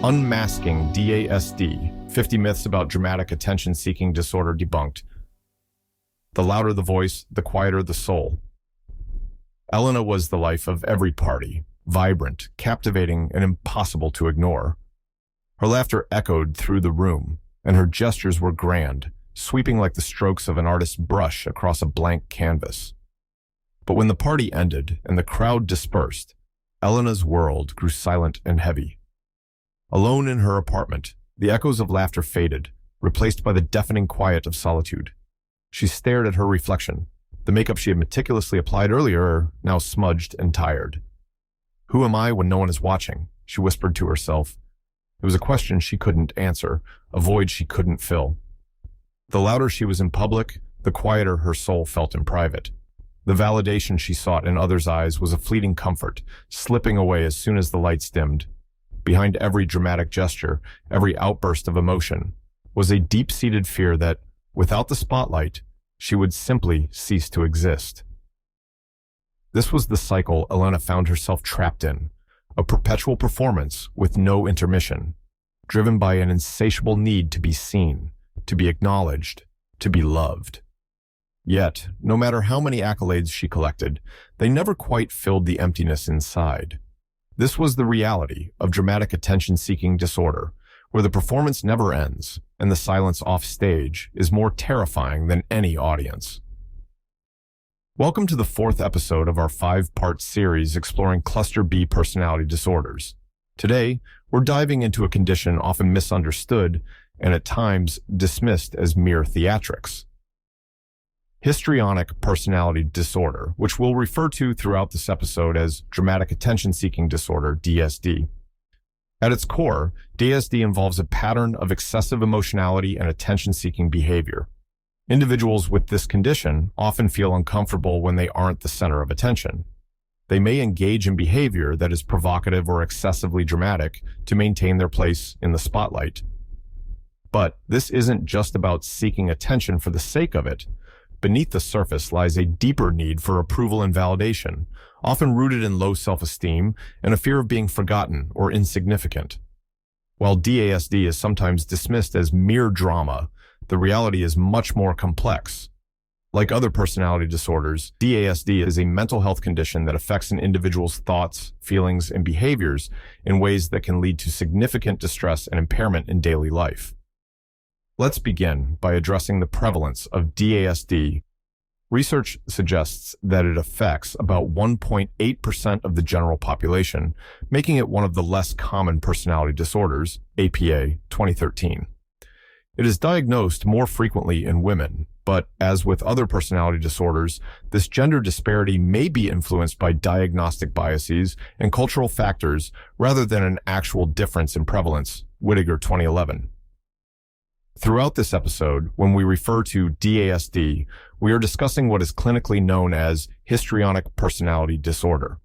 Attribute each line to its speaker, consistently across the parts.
Speaker 1: Unmasking DASD, 50 Myths About Dramatic Attention-Seeking Disorder Debunked. The louder the voice, the quieter the soul. Elena was the life of every party, vibrant, captivating, and impossible to ignore. Her laughter echoed through the room, and her gestures were grand, sweeping like the strokes of an artist's brush across a blank canvas. But when the party ended and the crowd dispersed, Elena's world grew silent and heavy. Alone in her apartment, the echoes of laughter faded, replaced by the deafening quiet of solitude. She stared at her reflection, the makeup she had meticulously applied earlier now smudged and tired. "Who am I when no one is watching?" she whispered to herself. It was a question she couldn't answer, a void she couldn't fill. The louder she was in public, the quieter her soul felt in private. The validation she sought in others' eyes was a fleeting comfort, slipping away as soon as the lights dimmed. Behind every dramatic gesture, every outburst of emotion, was a deep-seated fear that, without the spotlight, she would simply cease to exist. This was the cycle Elena found herself trapped in, a perpetual performance with no intermission, driven by an insatiable need to be seen, to be acknowledged, to be loved. Yet, no matter how many accolades she collected, they never quite filled the emptiness inside. This was the reality of dramatic attention-seeking disorder, where the performance never ends and the silence off stage is more terrifying than any audience. Welcome to the 4th episode of our 5-part series exploring Cluster B personality disorders. Today, we're diving into a condition often misunderstood and at times dismissed as mere theatrics. Histrionic personality disorder, which we'll refer to throughout this episode as dramatic attention-seeking disorder, DSD. At its core, DSD involves a pattern of excessive emotionality and attention-seeking behavior. Individuals with this condition often feel uncomfortable when they aren't the center of attention. They may engage in behavior that is provocative or excessively dramatic to maintain their place in the spotlight. But this isn't just about seeking attention for the sake of it. Beneath the surface lies a deeper need for approval and validation, often rooted in low self-esteem and a fear of being forgotten or insignificant. While DASD is sometimes dismissed as mere drama, the reality is much more complex. Like other personality disorders, DASD is a mental health condition that affects an individual's thoughts, feelings, and behaviors in ways that can lead to significant distress and impairment in daily life. Let's begin by addressing the prevalence of DASD. Research suggests that it affects about 1.8% of the general population, making it one of the less common personality disorders, APA 2013. It is diagnosed more frequently in women, but as with other personality disorders, this gender disparity may be influenced by diagnostic biases and cultural factors rather than an actual difference in prevalence, Whittaker 2011. Throughout this episode, when we refer to DASD, we are discussing what is clinically known as histrionic personality disorder.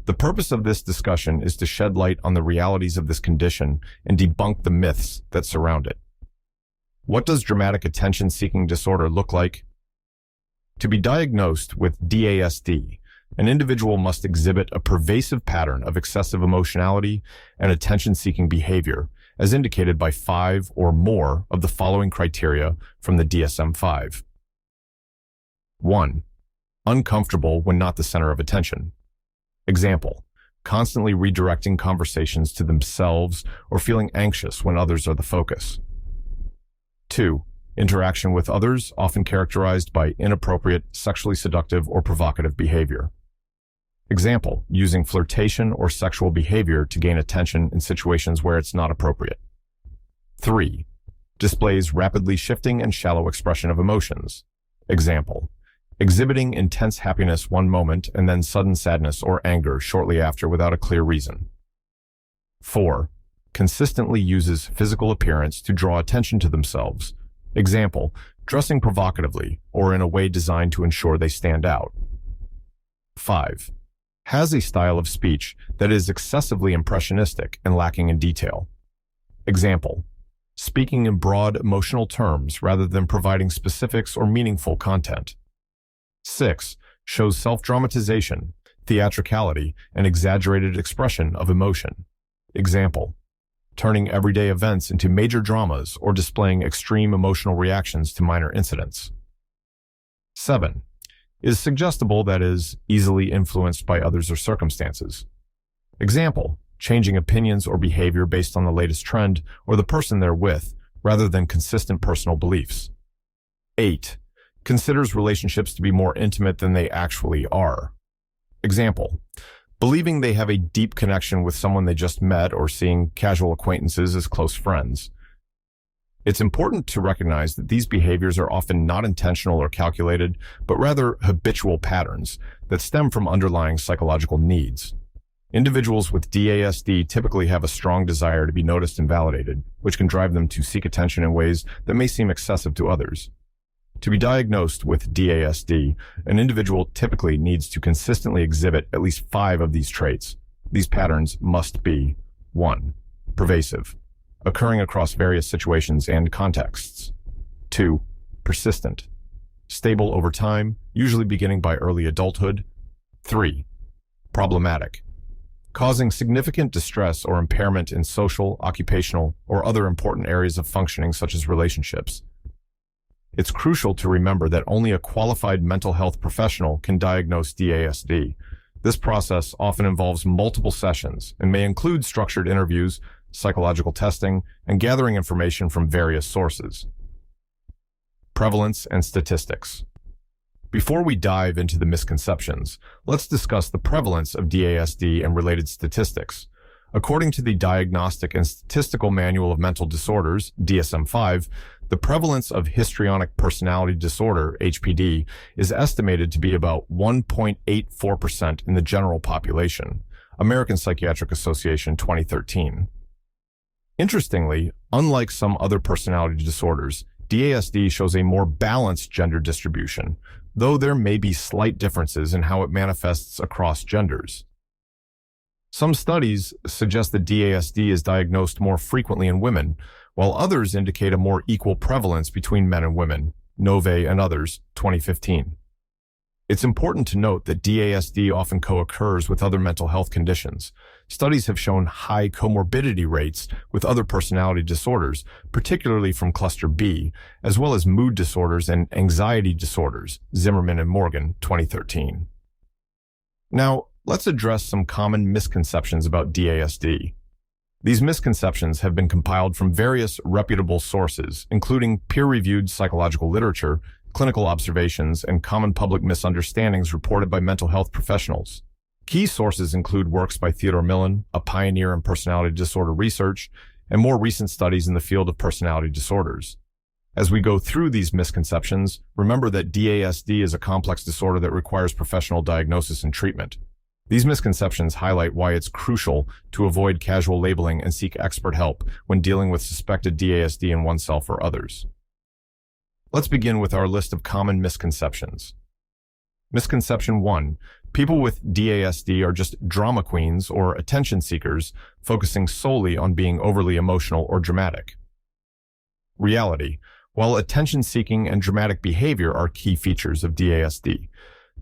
Speaker 1: The purpose of this discussion is to shed light on the realities of this condition and debunk the myths that surround it. What does dramatic attention-seeking disorder look like? To be diagnosed with DASD, an individual must exhibit a pervasive pattern of excessive emotionality and attention-seeking behavior, as indicated by 5 or more of the following criteria from the DSM-5. 1. Uncomfortable when not the center of attention. Example, constantly redirecting conversations to themselves or feeling anxious when others are the focus. 2. Interaction with others, often characterized by inappropriate, sexually seductive, or provocative behavior. Example, using flirtation or sexual behavior to gain attention in situations where it's not appropriate. 3. Displays rapidly shifting and shallow expression of emotions. Example, exhibiting intense happiness one moment and then sudden sadness or anger shortly after without a clear reason. 4. Consistently uses physical appearance to draw attention to themselves. Example, dressing provocatively or in a way designed to ensure they stand out. 5. Has a style of speech that is excessively impressionistic and lacking in detail. Example, speaking in broad emotional terms rather than providing specifics or meaningful content. 6. Shows self-dramatization, theatricality, and exaggerated expression of emotion. Example, turning everyday events into major dramas or displaying extreme emotional reactions to minor incidents. 7. Is suggestible, that is, easily influenced by others or circumstances. Example, changing opinions or behavior based on the latest trend or the person they're with, rather than consistent personal beliefs. 8. Considers relationships to be more intimate than they actually are. Example, believing they have a deep connection with someone they just met or seeing casual acquaintances as close friends. It's important to recognize that these behaviors are often not intentional or calculated, but rather habitual patterns that stem from underlying psychological needs. Individuals with DASD typically have a strong desire to be noticed and validated, which can drive them to seek attention in ways that may seem excessive to others. To be diagnosed with DASD, an individual typically needs to consistently exhibit at least 5 of these traits. These patterns must be 1. Pervasive, occurring across various situations and contexts. 2. Persistent, stable over time, usually beginning by early adulthood. 3. Problematic, causing significant distress or impairment in social, occupational, or other important areas of functioning such as relationships. It's crucial to remember that only a qualified mental health professional can diagnose DASD. This process often involves multiple sessions and may include structured interviews, psychological testing, and gathering information from various sources. Prevalence and statistics. Before we dive into the misconceptions, let's discuss the prevalence of DASD and related statistics. According to the Diagnostic and Statistical Manual of Mental Disorders, DSM-5, the prevalence of histrionic personality disorder, HPD, is estimated to be about 1.84% in the general population. American Psychiatric Association 2013. Interestingly, unlike some other personality disorders, DASD shows a more balanced gender distribution, though there may be slight differences in how it manifests across genders. Some studies suggest that DASD is diagnosed more frequently in women, while others indicate a more equal prevalence between men and women, Nove and others, 2015. It's important to note that DASD often co-occurs with other mental health conditions. Studies have shown high comorbidity rates with other personality disorders, particularly from Cluster B, as well as mood disorders and anxiety disorders, Zimmerman and Morgan, 2013. Now, let's address some common misconceptions about DASD. These misconceptions have been compiled from various reputable sources, including peer-reviewed psychological literature, clinical observations, and common public misunderstandings reported by mental health professionals. Key sources include works by Theodore Millen, a pioneer in personality disorder research, and more recent studies in the field of personality disorders. As we go through these misconceptions, remember that DASD is a complex disorder that requires professional diagnosis and treatment. These misconceptions highlight why it's crucial to avoid casual labeling and seek expert help when dealing with suspected DASD in oneself or others. Let's begin with our list of common misconceptions. Misconception 1. People with DASD are just drama queens or attention seekers, focusing solely on being overly emotional or dramatic. Reality. While attention-seeking and dramatic behavior are key features of DASD,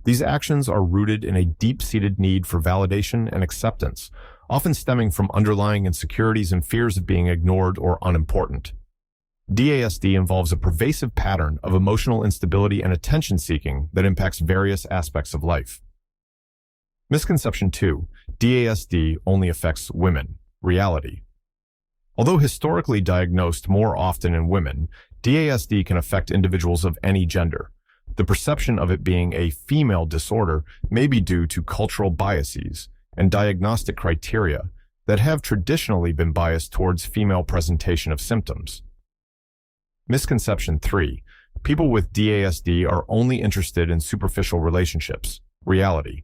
Speaker 1: these actions are rooted in a deep-seated need for validation and acceptance, often stemming from underlying insecurities and fears of being ignored or unimportant. DASD involves a pervasive pattern of emotional instability and attention-seeking that impacts various aspects of life. Misconception 2. DASD only affects women. Reality. Although historically diagnosed more often in women, DASD can affect individuals of any gender. The perception of it being a female disorder may be due to cultural biases and diagnostic criteria that have traditionally been biased towards female presentation of symptoms. Misconception 3. People with DASD are only interested in superficial relationships. Reality.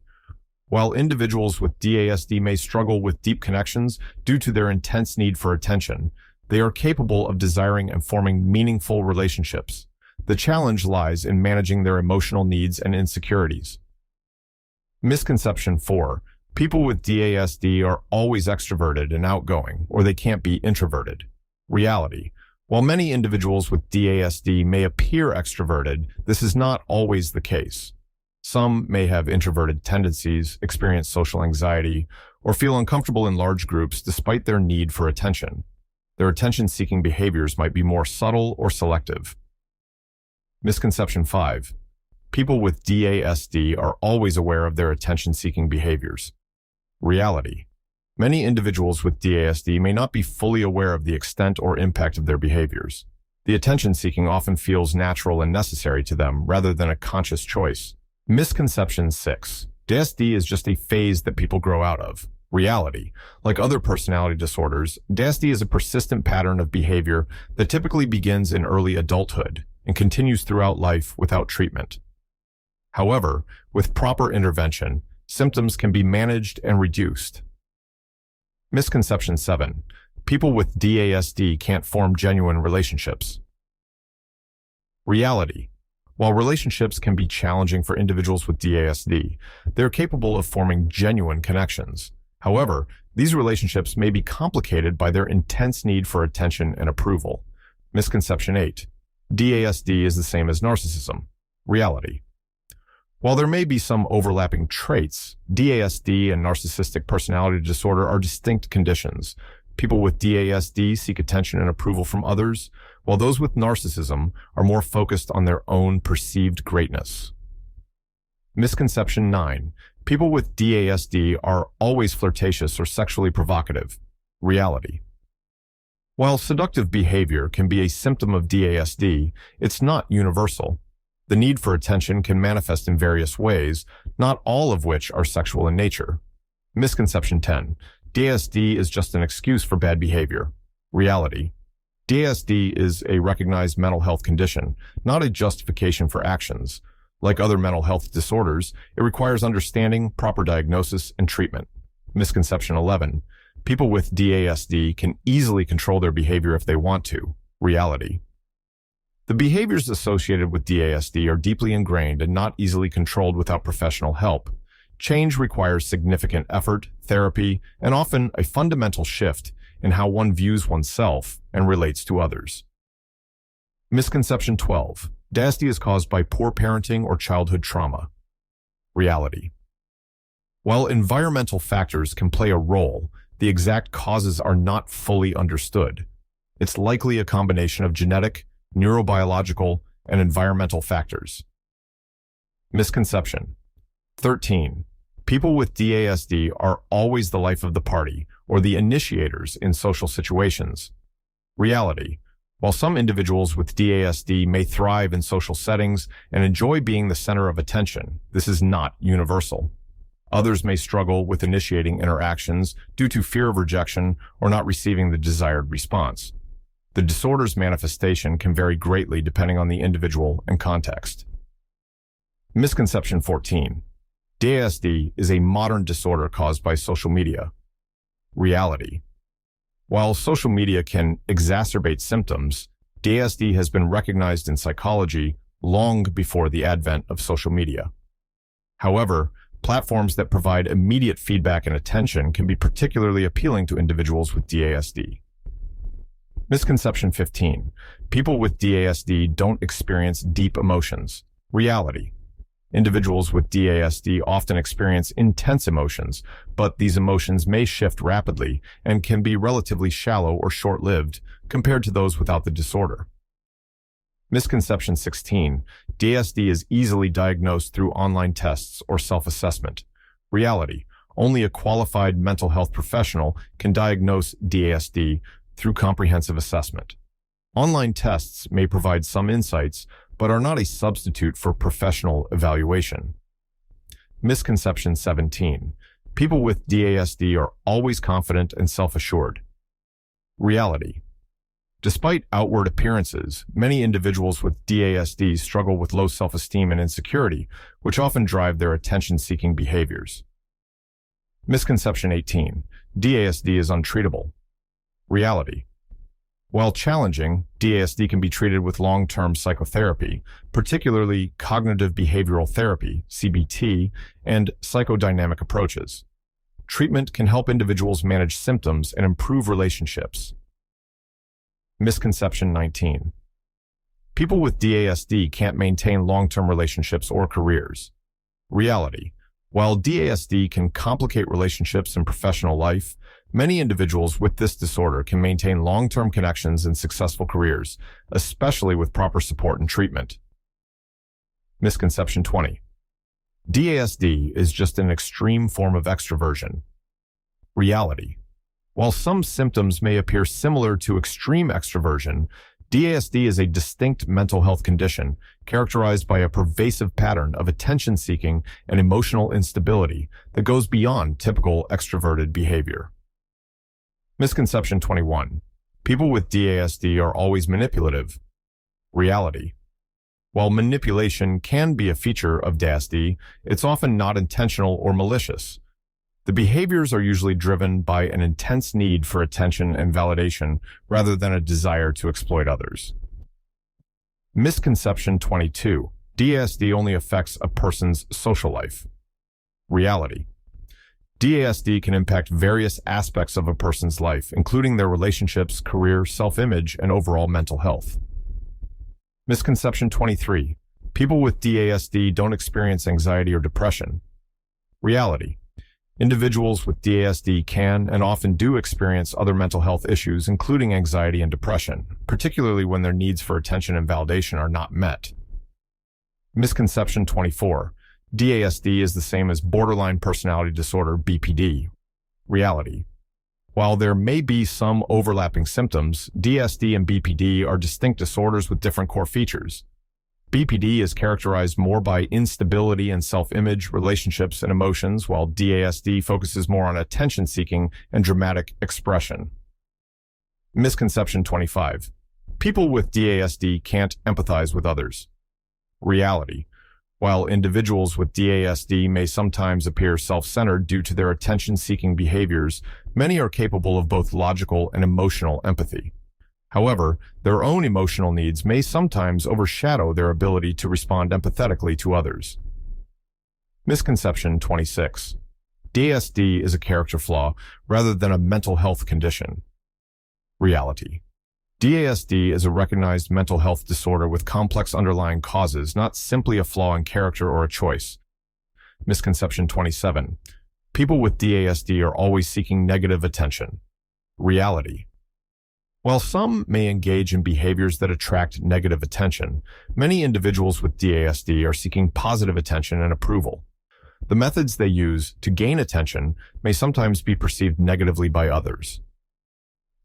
Speaker 1: While individuals with DASD may struggle with deep connections due to their intense need for attention, they are capable of desiring and forming meaningful relationships. The challenge lies in managing their emotional needs and insecurities. Misconception 4. People with DASD are always extroverted and outgoing, or they can't be introverted. Reality. While many individuals with DASD may appear extroverted, this is not always the case. Some may have introverted tendencies, experience social anxiety, or feel uncomfortable in large groups despite their need for attention. Their attention-seeking behaviors might be more subtle or selective. Misconception 5. People with DASD are always aware of their attention-seeking behaviors. Reality. Many individuals with DASD may not be fully aware of the extent or impact of their behaviors. The attention-seeking often feels natural and necessary to them rather than a conscious choice. Misconception 6. DASD is just a phase that people grow out of. Reality. Like other personality disorders, DASD is a persistent pattern of behavior that typically begins in early adulthood and continues throughout life without treatment. However, with proper intervention, symptoms can be managed and reduced. Misconception 7. People with DASD can't form genuine relationships. Reality. While relationships can be challenging for individuals with DASD, they're capable of forming genuine connections. However, these relationships may be complicated by their intense need for attention and approval. Misconception 8. DASD is the same as narcissism. Reality. While there may be some overlapping traits, DASD and narcissistic personality disorder are distinct conditions. People with DASD seek attention and approval from others, while those with narcissism are more focused on their own perceived greatness. Misconception 9. People with DASD are always flirtatious or sexually provocative. Reality. While seductive behavior can be a symptom of DASD, it's not universal. The need for attention can manifest in various ways, not all of which are sexual in nature. Misconception 10. DASD is just an excuse for bad behavior. Reality. DASD is a recognized mental health condition, not a justification for actions. Like other mental health disorders, it requires understanding, proper diagnosis, and treatment. Misconception 11. People with DASD can easily control their behavior if they want to. Reality. The behaviors associated with DASD are deeply ingrained and not easily controlled without professional help. Change requires significant effort, therapy, and often a fundamental shift in how one views oneself and relates to others. Misconception 12. DASD is caused by poor parenting or childhood trauma. Reality. While environmental factors can play a role, the exact causes are not fully understood. It's likely a combination of genetic, neurobiological, and environmental factors. Misconception 13. People with DASD are always the life of the party or the initiators in social situations. Reality. While some individuals with DASD may thrive in social settings and enjoy being the center of attention, this is not universal. Others may struggle with initiating interactions due to fear of rejection or not receiving the desired response. The disorder's manifestation can vary greatly depending on the individual and context. Misconception 14. DASD is a modern disorder caused by social media. Reality. While social media can exacerbate symptoms, DASD has been recognized in psychology long before the advent of social media. However, platforms that provide immediate feedback and attention can be particularly appealing to individuals with DASD. Misconception 15. People with DASD don't experience deep emotions. Reality. Individuals with DASD often experience intense emotions, but these emotions may shift rapidly and can be relatively shallow or short-lived compared to those without the disorder. Misconception 16. DASD is easily diagnosed through online tests or self-assessment. Reality. Only a qualified mental health professional can diagnose DASD through comprehensive assessment. Online tests may provide some insights, but are not a substitute for professional evaluation. Misconception 17. People with DASD are always confident and self-assured. Reality. Despite outward appearances, many individuals with DASD struggle with low self-esteem and insecurity, which often drive their attention-seeking behaviors. Misconception 18. DASD is untreatable. Reality. While challenging, DASD can be treated with long-term psychotherapy, particularly cognitive behavioral therapy, CBT, and psychodynamic approaches. Treatment can help individuals manage symptoms and improve relationships. Misconception 19. People with DASD can't maintain long-term relationships or careers. Reality. While DASD can complicate relationships and professional life, many individuals with this disorder can maintain long-term connections and successful careers, especially with proper support and treatment. Misconception 20. DASD is just an extreme form of extroversion. Reality. While some symptoms may appear similar to extreme extroversion, DASD is a distinct mental health condition characterized by a pervasive pattern of attention-seeking and emotional instability that goes beyond typical extroverted behavior. Misconception 21. People with DASD are always manipulative. Reality. While manipulation can be a feature of DASD, it's often not intentional or malicious. The behaviors are usually driven by an intense need for attention and validation rather than a desire to exploit others. Misconception 22. DASD only affects a person's social life. Reality. DASD can impact various aspects of a person's life, including their relationships, career, self-image, and overall mental health. Misconception 23. People with DASD don't experience anxiety or depression. Reality. Individuals with DASD can and often do experience other mental health issues, including anxiety and depression, particularly when their needs for attention and validation are not met. Misconception 24. DASD is the same as borderline personality disorder, BPD. Reality. While there may be some overlapping symptoms, DASD and BPD are distinct disorders with different core features. BPD is characterized more by instability in self-image, relationships, and emotions, while DASD focuses more on attention-seeking and dramatic expression. Misconception 25. People with DASD can't empathize with others. Reality. While individuals with DASD may sometimes appear self-centered due to their attention-seeking behaviors, many are capable of both logical and emotional empathy. However, their own emotional needs may sometimes overshadow their ability to respond empathetically to others. Misconception 26. DASD is a character flaw rather than a mental health condition. Reality. DASD is a recognized mental health disorder with complex underlying causes, not simply a flaw in character or a choice. Misconception 27. People with DASD are always seeking negative attention. Reality. While some may engage in behaviors that attract negative attention, many individuals with DASD are seeking positive attention and approval. The methods they use to gain attention may sometimes be perceived negatively by others.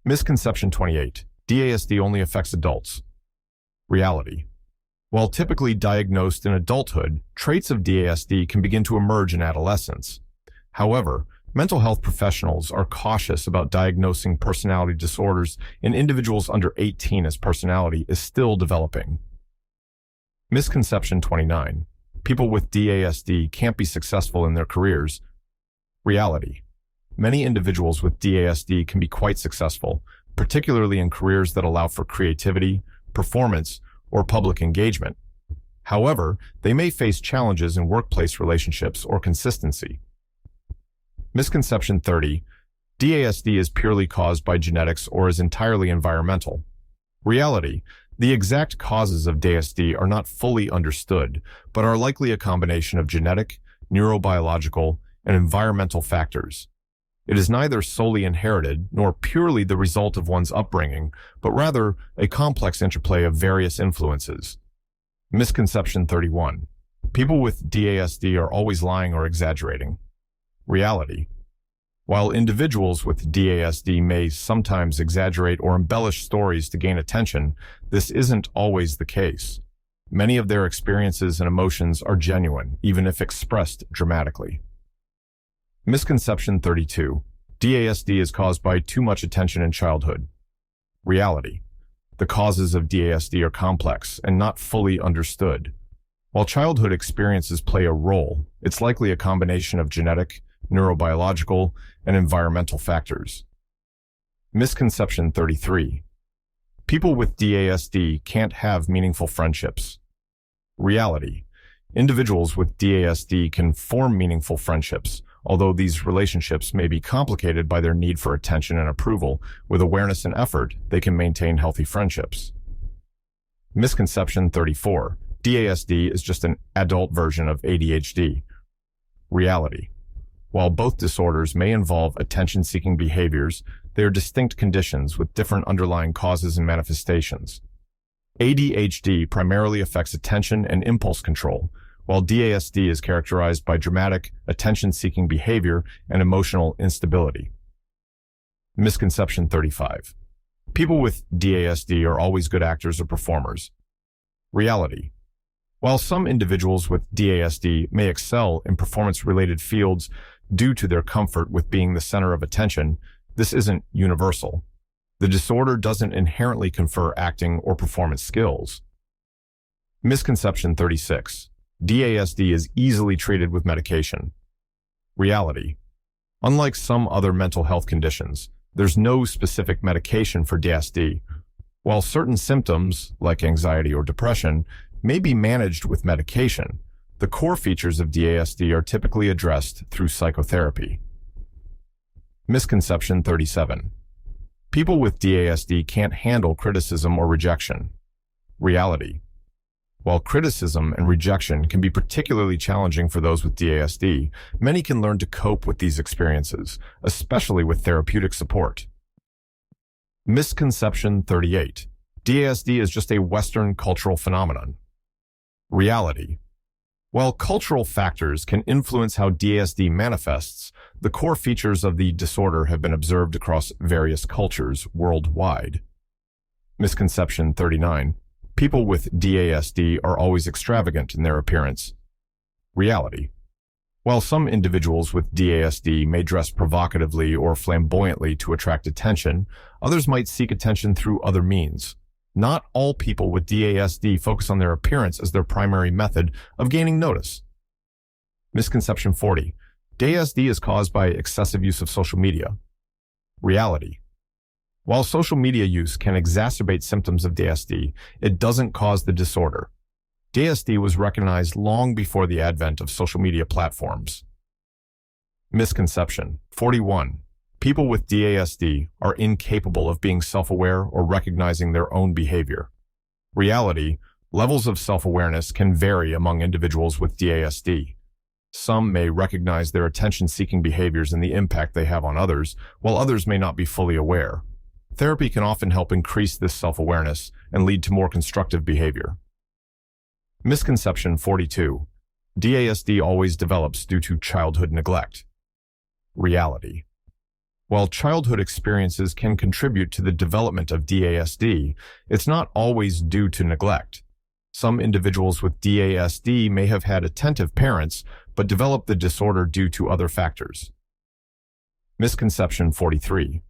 Speaker 1: Misconception 28. DASD only affects adults. Reality. While typically diagnosed in adulthood, traits of DASD can begin to emerge in adolescence. However, mental health professionals are cautious about diagnosing personality disorders in individuals under 18 as personality is still developing. Misconception 29. People with DASD can't be successful in their careers. Reality. Many individuals with DASD can be quite successful, particularly in careers that allow for creativity, performance, or public engagement. However, they may face challenges in workplace relationships or consistency. Misconception 30. DASD is purely caused by genetics or is entirely environmental. Reality. The exact causes of DASD are not fully understood, but are likely a combination of genetic, neurobiological, and environmental factors. It is neither solely inherited nor purely the result of one's upbringing, but rather a complex interplay of various influences. Misconception 31. People with DASD are always lying or exaggerating. Reality. While individuals with DASD may sometimes exaggerate or embellish stories to gain attention, this isn't always the case. Many of their experiences and emotions are genuine, even if expressed dramatically. Misconception 32. DASD is caused by too much attention in childhood. Reality. The causes of DASD are complex and not fully understood. While childhood experiences play a role, it's likely a combination of genetic, neurobiological, and environmental factors. Misconception 33. People with DASD can't have meaningful friendships. Reality. Individuals with DASD can form meaningful friendships, although these relationships may be complicated by their need for attention and approval. With awareness and effort, they can maintain healthy friendships. Misconception 34. DASD is just an adult version of ADHD. Reality. While both disorders may involve attention-seeking behaviors, they are distinct conditions with different underlying causes and manifestations. ADHD primarily affects attention and impulse control, while DASD is characterized by dramatic, attention-seeking behavior and emotional instability. Misconception 35. People with DASD are always good actors or performers. Reality. While some individuals with DASD may excel in performance-related fields due to their comfort with being the center of attention, this isn't universal. The disorder doesn't inherently confer acting or performance skills. Misconception 36. DASD is easily treated with medication. Reality. Unlike some other mental health conditions, there's no specific medication for DASD. While certain symptoms, like anxiety or depression, may be managed with medication, the core features of DASD are typically addressed through psychotherapy. Misconception 37. People with DASD can't handle criticism or rejection. Reality. While criticism and rejection can be particularly challenging for those with DASD, many can learn to cope with these experiences, especially with therapeutic support. Misconception 38. DASD is just a Western cultural phenomenon. Reality. While cultural factors can influence how DASD manifests, the core features of the disorder have been observed across various cultures worldwide. Misconception 39. People with DASD are always extravagant in their appearance. Reality. While some individuals with DASD may dress provocatively or flamboyantly to attract attention, others might seek attention through other means. Not all people with DASD focus on their appearance as their primary method of gaining notice. Misconception 40. DASD is caused by excessive use of social media. Reality. While social media use can exacerbate symptoms of DASD, it doesn't cause the disorder. DASD was recognized long before the advent of social media platforms. Misconception 41. People with DASD are incapable of being self-aware or recognizing their own behavior. Reality, levels of self-awareness can vary among individuals with DASD. Some may recognize their attention-seeking behaviors and the impact they have on others, while others may not be fully aware. Therapy can often help increase this self-awareness and lead to more constructive behavior. Misconception 42. DASD always develops due to childhood neglect. Reality. While childhood experiences can contribute to the development of DASD, it's not always due to neglect. Some individuals with DASD may have had attentive parents, but develop the disorder due to other factors. Misconception 43.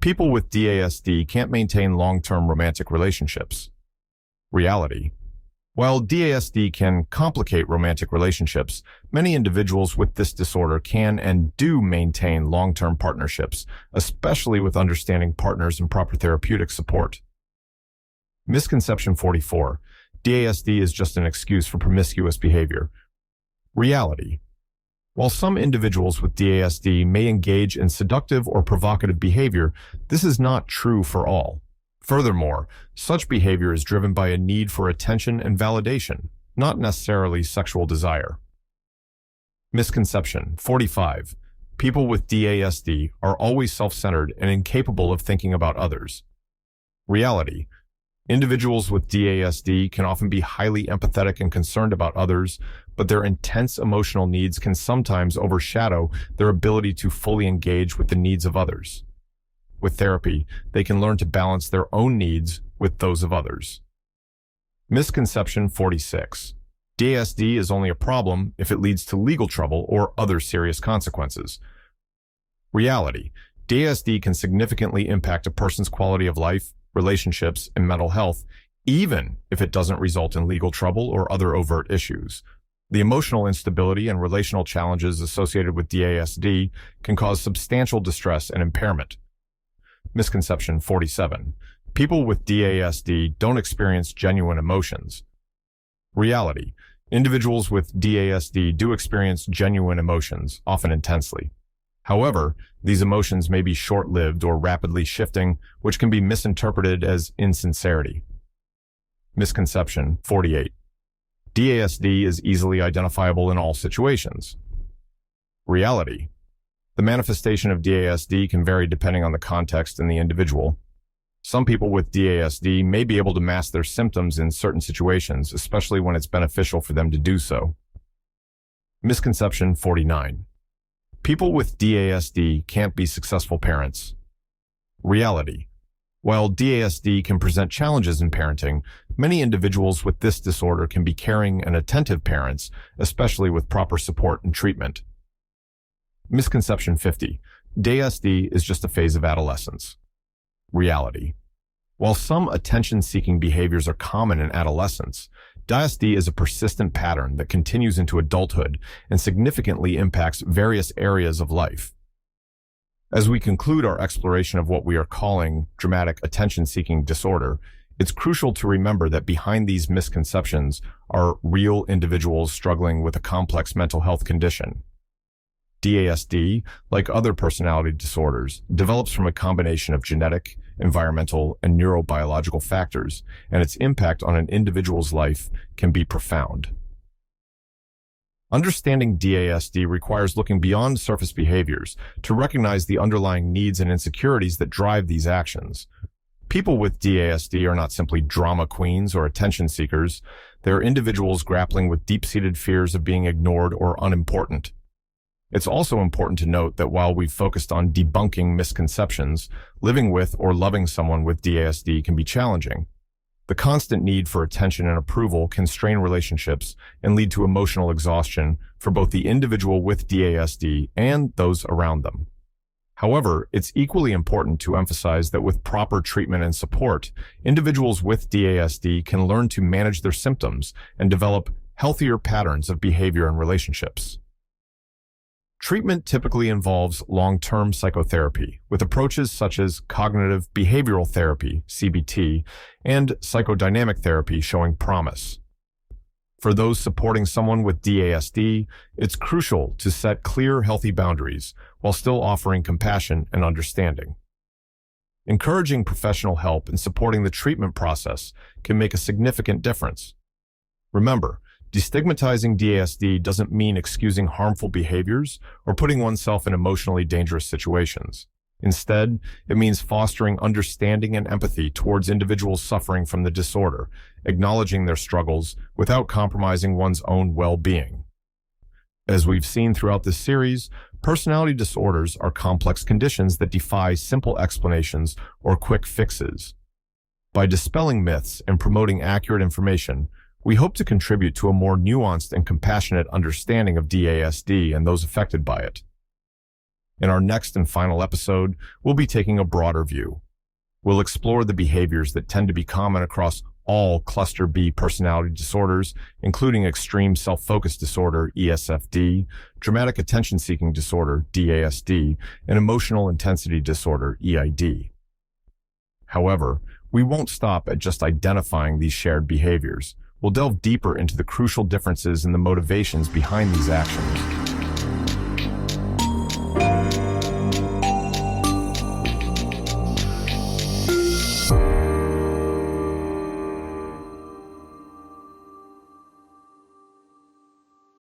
Speaker 1: People with DASD can't maintain long-term romantic relationships. Reality. While DASD can complicate romantic relationships, many individuals with this disorder can and do maintain long-term partnerships, especially with understanding partners and proper therapeutic support. Misconception 44. DASD is just an excuse for promiscuous behavior. Reality. While some individuals with DASD may engage in seductive or provocative behavior, this is not true for all. Furthermore, such behavior is driven by a need for attention and validation, not necessarily sexual desire. Misconception 45. People with DASD are always self-centered and incapable of thinking about others. Reality. Individuals with DASD can often be highly empathetic and concerned about others, but their intense emotional needs can sometimes overshadow their ability to fully engage with the needs of others. With therapy, they can learn to balance their own needs with those of others. Misconception 46. DASD is only a problem if it leads to legal trouble or other serious consequences. Reality. DASD can significantly impact a person's quality of life, relationships, and mental health, even if it doesn't result in legal trouble or other overt issues. The emotional instability and relational challenges associated with DASD can cause substantial distress and impairment. Misconception 47. People with DASD don't experience genuine emotions. Reality. Individuals with DASD do experience genuine emotions, often intensely. However, these emotions may be short-lived or rapidly shifting, which can be misinterpreted as insincerity. Misconception 48. DASD is easily identifiable in all situations. Reality. The manifestation of DASD can vary depending on the context and the individual. Some people with DASD may be able to mask their symptoms in certain situations, especially when it's beneficial for them to do so. Misconception 49. People with DASD can't be successful parents. Reality. While DASD can present challenges in parenting, many individuals with this disorder can be caring and attentive parents, especially with proper support and treatment. Misconception 50. DASD is just a phase of adolescence. Reality. While some attention-seeking behaviors are common in adolescence, DASD is a persistent pattern that continues into adulthood and significantly impacts various areas of life. As we conclude our exploration of what we are calling dramatic attention-seeking disorder, it's crucial to remember that behind these misconceptions are real individuals struggling with a complex mental health condition. DASD, like other personality disorders, develops from a combination of genetic, environmental, and neurobiological factors, and its impact on an individual's life can be profound. Understanding DASD requires looking beyond surface behaviors to recognize the underlying needs and insecurities that drive these actions. People with DASD are not simply drama queens or attention seekers. They're individuals grappling with deep-seated fears of being ignored or unimportant. It's also important to note that while we've focused on debunking misconceptions, living with or loving someone with DASD can be challenging. The constant need for attention and approval can strain relationships and lead to emotional exhaustion for both the individual with DASD and those around them. However, it's equally important to emphasize that with proper treatment and support, individuals with DASD can learn to manage their symptoms and develop healthier patterns of behavior and relationships. Treatment typically involves long-term psychotherapy, with approaches such as cognitive behavioral therapy, CBT, and psychodynamic therapy showing promise. For those supporting someone with DASD, it's crucial to set clear, healthy boundaries while still offering compassion and understanding. Encouraging professional help and supporting the treatment process can make a significant difference. Remember, destigmatizing DASD doesn't mean excusing harmful behaviors or putting oneself in emotionally dangerous situations. Instead, it means fostering understanding and empathy towards individuals suffering from the disorder, acknowledging their struggles without compromising one's own well-being. As we've seen throughout this series, personality disorders are complex conditions that defy simple explanations or quick fixes. By dispelling myths and promoting accurate information, we hope to contribute to a more nuanced and compassionate understanding of DASD and those affected by it. In our next and final episode, we'll be taking a broader view. We'll explore the behaviors that tend to be common across all Cluster B personality disorders, including extreme self-focus disorder, ESFD, dramatic attention-seeking disorder, DASD, and emotional intensity disorder, EID. However, we won't stop at just identifying these shared behaviors. We'll delve deeper into the crucial differences in the motivations behind these actions.